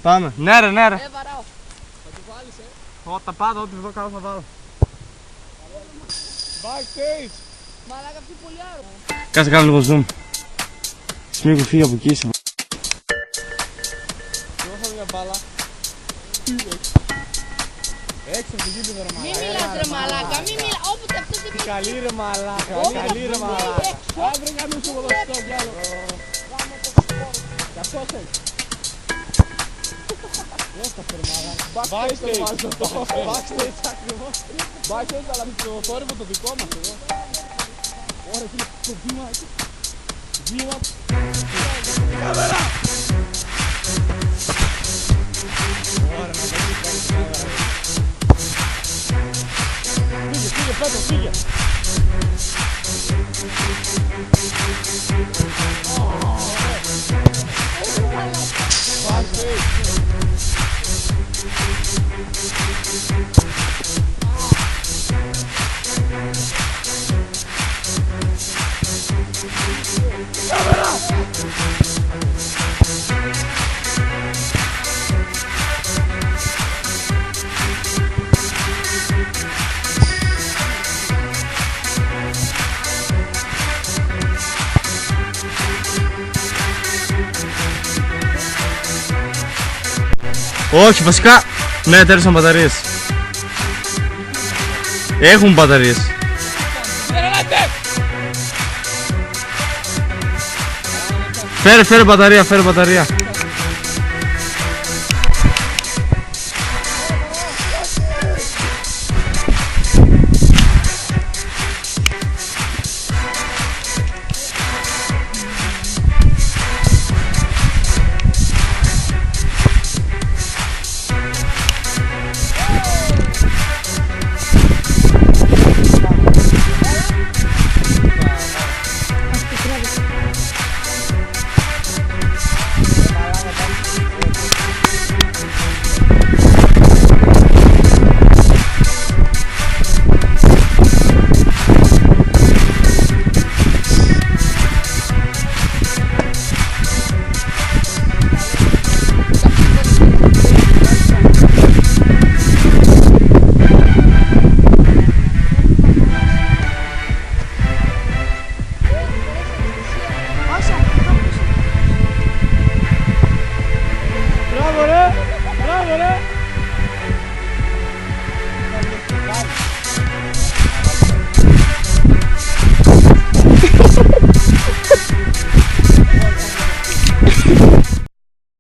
Πάμε. Ναι ρε, ναι ρε. Βαράω. Θα το βάλεις, Όταν πάντα, ό,τι δω κάνω θα βάλω. Backstage. Μαλάκα αυτή πολύ άρωμα. Κάτσε κάνω λίγο zoom. Σμίγου φύγει από εκεί. Δώσα μια μπάλα. Έξω από το γήπεδο ρε Μη μαλάκα. μιλάς ρε μαλάκα, μη μιλάς. Όποτε αυτός δεν μιλάς. Καλή ρε μαλάκα, καλή ρε μαλάκα. Άντρε κάνουν σου ποδοσφαιρικό κι άλλο. Κι αυτός έχει. Δώσ' τα φερμάγα. Backstage. Backstage ακριβώς. Backstage αλλά με το θόρυβο το δικό μας εδώ. Ωραία φίλε, το βήμα εκεί. Βήμα. Κάμερα! Ωραία να το δεις πάλι κάμερα. Φύγε, φύγε Πέτρο, φύγε. Όχι, βασικά, ναι, τέλειωσαν μπαταρίες. Έχουν μπαταρίες. Φέρε μπαταρία, φέρε μπαταρία. Μπράβο ρε.